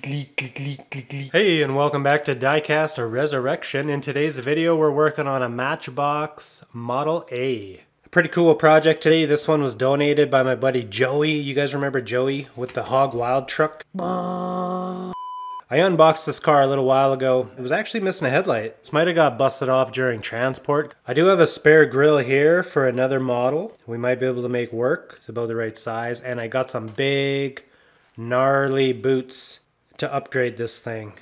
Hey, and welcome back to Diecast Resurrection. In today's video, we're working on a Matchbox Model A. A pretty cool project today. This one was donated by my buddy Joey. You guys remember Joey with the Hog Wild truck? I unboxed this car a little while ago. It was actually missing a headlight. This might have got busted off during transport. I do have a spare grill here for another model. We might be able to make work. It's about the right size. And I got some big, gnarly boots to upgrade this thing.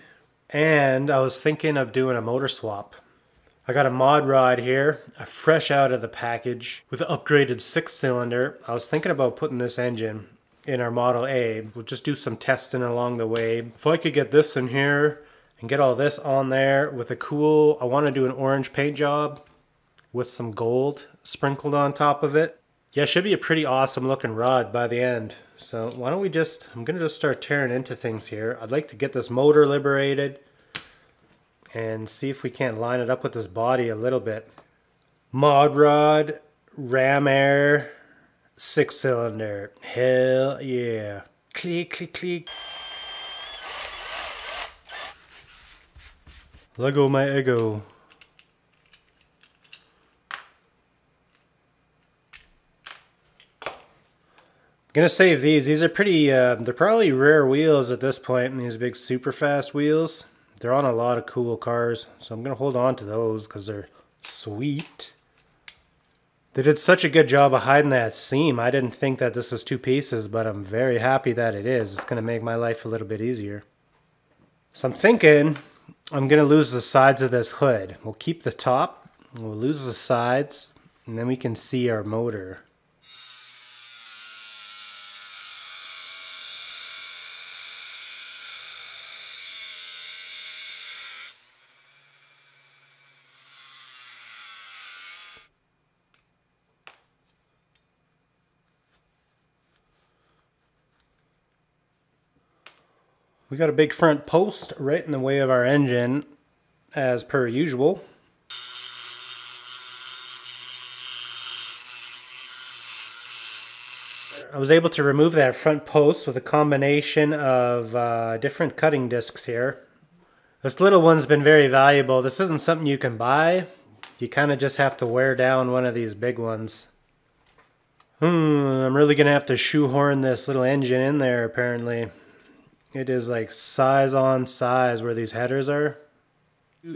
And I was thinking of doing a motor swap. I got a mod rod here, fresh out of the package with an upgraded 6-cylinder. I was thinking about putting this engine in our Model A. We'll just do some testing along the way. If I could get this in here and get all this on there with a cool, I want to do an orange paint job with some gold sprinkled on top of it. Yeah, it should be a pretty awesome looking rod by the end. So why don't we I'm gonna just start tearing into things here. I'd like to get this motor liberated and see if we can't line it up with this body a little bit. Mod rod, ram air, 6-cylinder. Hell yeah. Click, click, click. Lego my ego. I'm gonna save these. These are pretty, they're probably rare wheels at this point. These big super fast wheels. They're on a lot of cool cars. So I'm gonna hold on to those because they're sweet. They did such a good job of hiding that seam. I didn't think that this was two pieces, but I'm very happy that it is. It's gonna make my life a little bit easier. So I'm thinking I'm gonna lose the sides of this hood. We'll keep the top, we'll lose the sides, and then we can see our motor. We got a big front post right in the way of our engine, as per usual. I was able to remove that front post with a combination of different cutting discs here. This little one's been very valuable. This isn't something you can buy. You kind of just have to wear down one of these big ones. I'm really going to have to shoehorn this little engine in there apparently. It is like size on size where these headers are.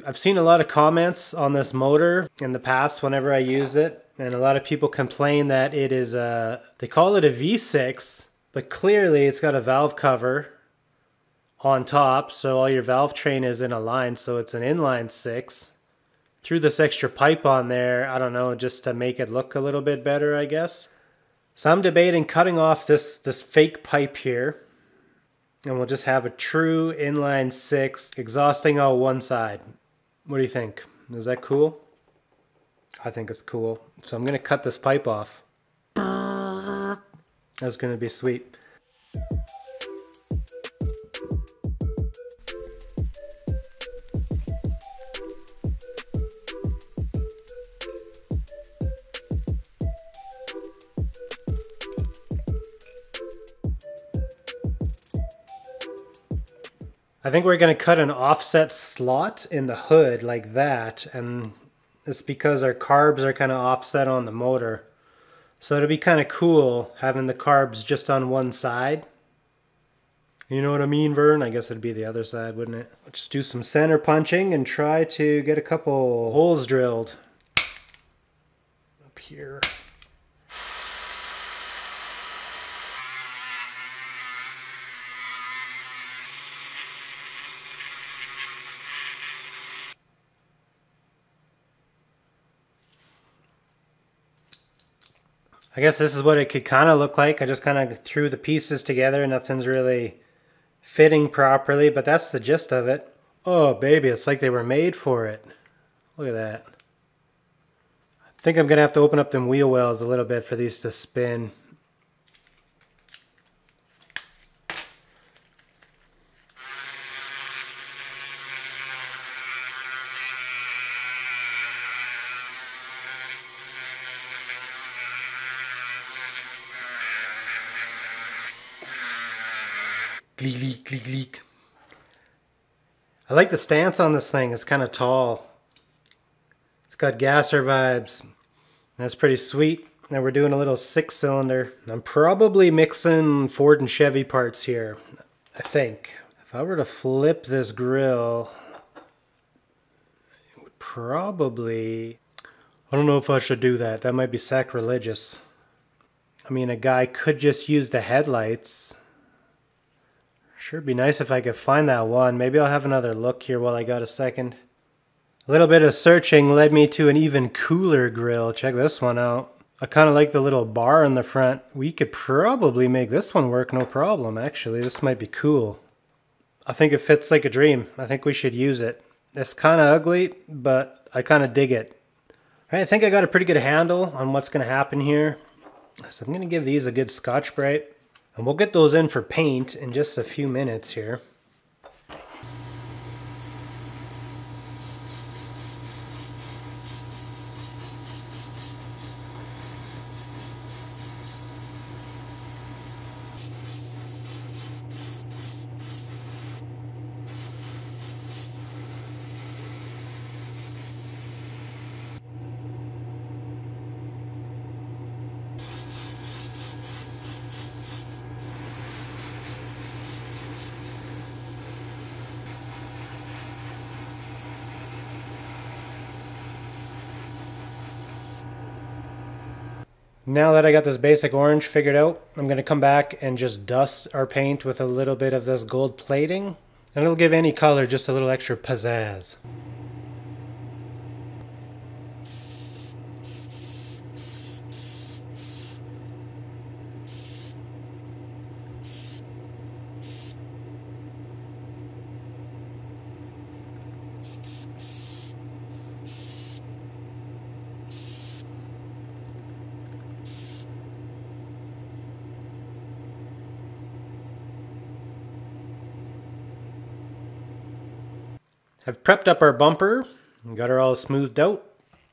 I've seen a lot of comments on this motor in the past whenever I use it, and a lot of people complain that it is they call it a V6, but clearly it's got a valve cover on top, so all your valve train is in a line, so it's an inline 6. Threw this extra pipe on there, I don't know, just to make it look a little bit better, I guess. So I'm debating cutting off this fake pipe here. And we'll just have a true inline 6 exhausting out one side. What do you think? Is that cool? I think it's cool. So I'm going to cut this pipe off. That's going to be sweet. I think we're going to cut an offset slot in the hood like that, and it's because our carbs are kind of offset on the motor. So it'll be kind of cool having the carbs just on one side. You know what I mean, Vern? I guess it'd be the other side, wouldn't it? Let's just do some center punching and try to get a couple holes drilled up here. I guess this is what it could kind of look like. I just kind of threw the pieces together. Nothing's really fitting properly, but that's the gist of it. Oh, baby, it's like they were made for it. Look at that. I think I'm going to have to open up them wheel wells a little bit for these to spin. Gleek, gleek, gleek, gleek. I like the stance on this thing. It's kind of tall. It's got gasser vibes. That's pretty sweet. Now we're doing a little 6-cylinder. I'm probably mixing Ford and Chevy parts here, I think. If I were to flip this grill, it would probably... I don't know if I should do that. That might be sacrilegious. I mean, a guy could just use the headlights. Sure be nice if I could find that one. Maybe I'll have another look here while I got a second. A little bit of searching led me to an even cooler grill. Check this one out. I kind of like the little bar in the front. We could probably make this one work no problem, actually. This might be cool. I think it fits like a dream. I think we should use it. It's kind of ugly, but I kind of dig it. All right, I think I got a pretty good handle on what's going to happen here. So I'm going to give these a good Scotch-Brite. And we'll get those in for paint in just a few minutes here. Now that I got this basic orange figured out, I'm going to come back and just dust our paint with a little bit of this gold plating. And it'll give any color just a little extra pizzazz. I've prepped up our bumper, got her all smoothed out,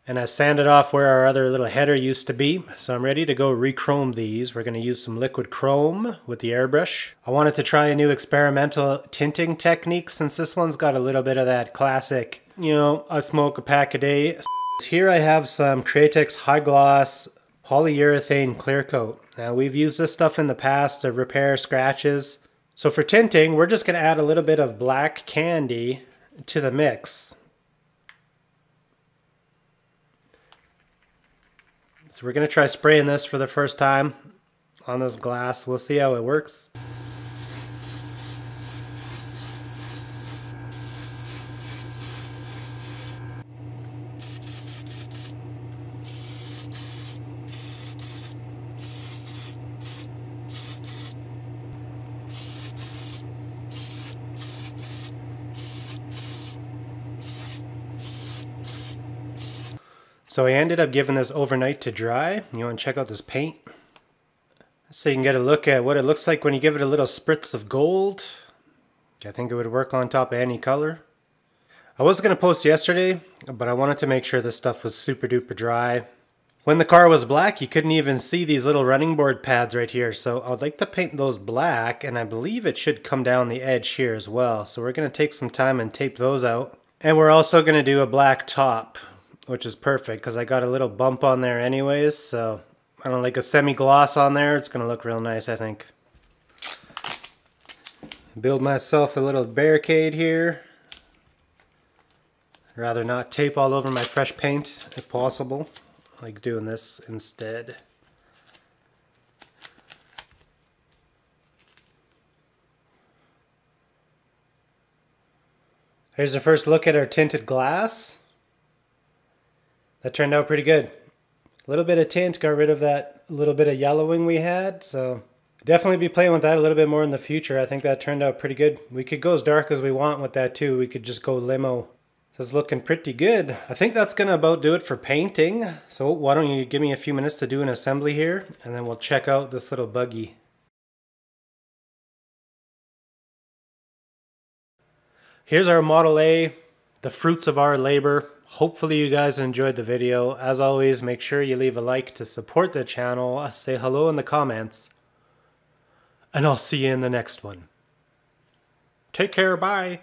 and I sanded off where our other little header used to be. So I'm ready to go re-chrome these. We're going to use some liquid chrome with the airbrush. I wanted to try a new experimental tinting technique since this one's got a little bit of that classic, you know, I smoke a pack a day. Here I have some Kratex High Gloss Polyurethane Clear Coat. Now we've used this stuff in the past to repair scratches. So for tinting, we're just going to add a little bit of black candy to the mix. So we're going to try spraying this for the first time on this glass. We'll see how it works. So I ended up giving this overnight to dry. You want to check out this paint? So you can get a look at what it looks like when you give it a little spritz of gold. I think it would work on top of any color. I was going to post yesterday, but I wanted to make sure this stuff was super duper dry. When the car was black, you couldn't even see these little running board pads right here. So I would like to paint those black, and I believe it should come down the edge here as well. So we're going to take some time and tape those out. And we're also going to do a black top, which is perfect because I got a little bump on there anyways, so I don't know, like a semi-gloss on there. It's going to look real nice, I think. Build myself a little barricade here. I'd rather not tape all over my fresh paint if possible. I like doing this instead. Here's the first look at our tinted glass. That turned out pretty good. A little bit of tint, got rid of that little bit of yellowing we had, so definitely be playing with that a little bit more in the future. I think that turned out pretty good. We could go as dark as we want with that too. We could just go limo. This is looking pretty good. I think that's gonna about do it for painting. So why don't you give me a few minutes to do an assembly here, and then we'll check out this little buggy. Here's our Model A, the fruits of our labor. Hopefully you guys enjoyed the video. As always, make sure you leave a like to support the channel. Say hello in the comments. And I'll see you in the next one. Take care, bye.